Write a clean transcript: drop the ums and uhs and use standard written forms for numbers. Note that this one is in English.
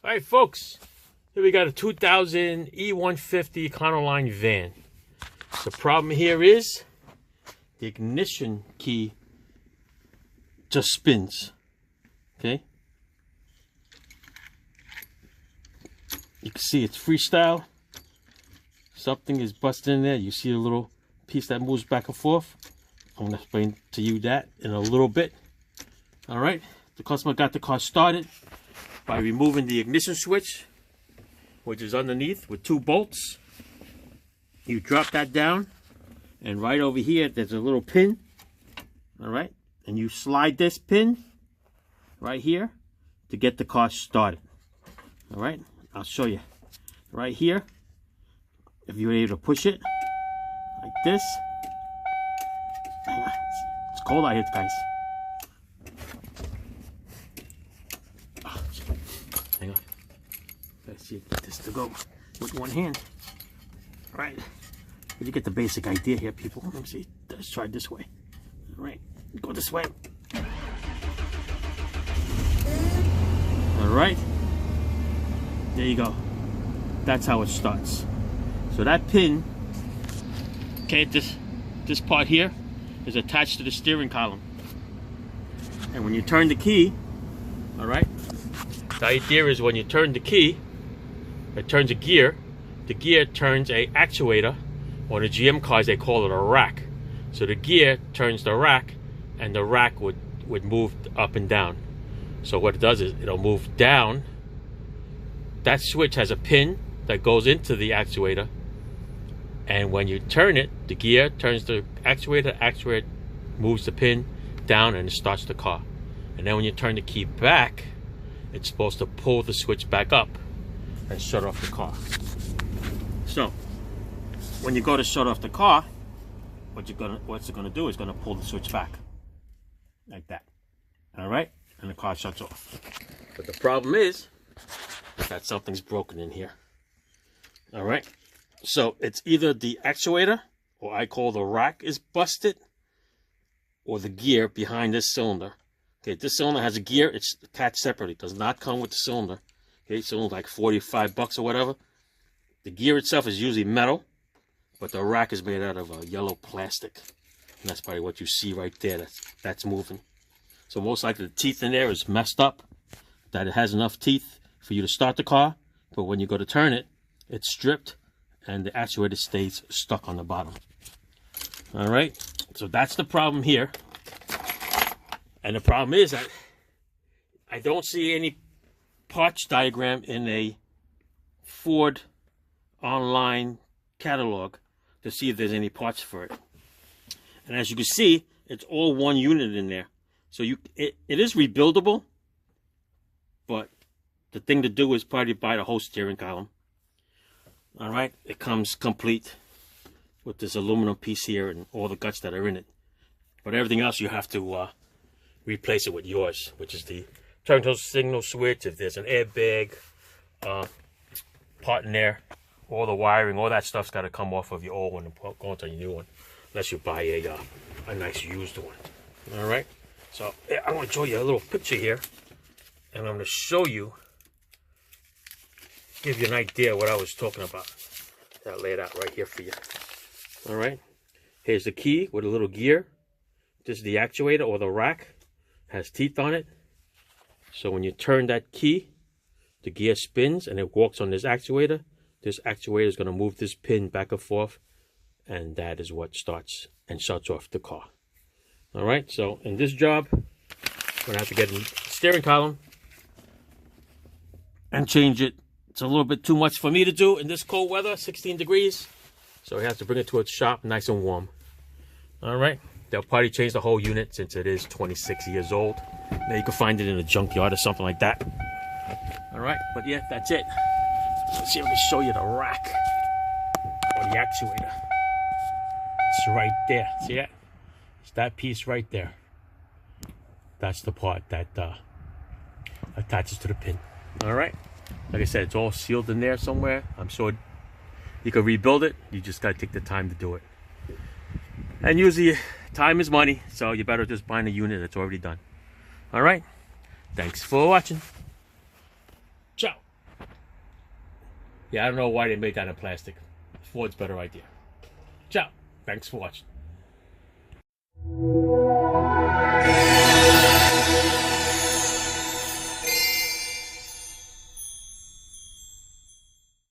All right, folks, here we got a 2000 E150 Econoline van. The problem here is the ignition key just spins, okay? You can see it's freestyle. Something is busted in there. You see a little piece that moves back and forth. I'm going to explain to you that in a little bit. All right, the customer got the car started by removing the ignition switch, which is underneath with 2 bolts. You drop that down, and right over here there's a little pin. All right, and you slide this pin right here to get the car started. All right, I'll show you. Right here, if you're able to push it like this. It's cold out here, guys. Hang on. Let's see, get this to go with one hand. All right. But you get the basic idea here, people. Let me see. Let's try it this way. All right. Go this way. All right. There you go. That's how it starts. So that pin, okay, this part here is attached to the steering column. And when you turn the key, all right, the idea is when you turn the key, it turns a gear. The gear turns a actuator. On the GM cars, they call it a rack. So the gear turns the rack, and the rack would move up and down. So what it does is it'll move down. That switch has a pin that goes into the actuator. And when you turn it, the gear turns the actuator, actuator moves the pin down, and it starts the car. And then when you turn the key back, it's supposed to pull the switch back up and shut off the car. So when you go to shut off the car, what's it gonna do is gonna pull the switch back like that. All right, and the car shuts off. But the problem is that something's broken in here. All right. So it's either the actuator, or I call the rack, is busted, or the gear behind this cylinder. Okay, this cylinder has a gear. It's attached separately. It does not come with the cylinder. Okay, so like $45 or whatever. The gear itself is usually metal, but the rack is made out of yellow plastic. And that's probably what you see right there. That's moving. So most likely the teeth in there is messed up, that it has enough teeth for you to start the car, but when you go to turn it, it's stripped, and the actuator stays stuck on the bottom. All right, so that's the problem here. And the problem is that I don't see any parts diagram in a Ford online catalog to see if there's any parts for it. And as you can see, it's all one unit in there. So it is rebuildable, but the thing to do is probably buy the whole steering column. All right, it comes complete with this aluminum piece here and all the guts that are in it. But everything else you have to replace it with yours, which is the turn signal switch. If there's an airbag part in there, all the wiring, all that stuff's got to come off of your old one and go into your new one, unless you buy a nice used one. All right, so I'm going to show you a little picture here, and I'm going to show you, give you an idea what I was talking about. I'll lay it out right here for you. All right, here's the key with a little gear. This is the actuator, or the rack. Has teeth on it. So when you turn that key, the gear spins and it walks on this actuator. This actuator is going to move this pin back and forth, and that is what starts and shuts off the car. All right, so in this job, I'm going to have to get a steering column and change it. It's a little bit too much for me to do in this cold weather, 16 degrees. So we have to bring it to a shop nice and warm. All right, they'll probably change the whole unit since it is 26 years old. Now you can find it in a junkyard or something like that. All right, but yeah, that's it. Let's see if I can show you the rack or the actuator. It's right there. See that? It's that piece right there. That's the part that attaches to the pin. All right. Like I said, it's all sealed in there somewhere. I'm sure you can rebuild it. You just got to take the time to do it. And usually time is money, so you better just buy a unit that's already done. All right. Thanks for watching. Ciao. Yeah, I don't know why they made that in plastic. Ford's better idea. Ciao. Thanks for watching.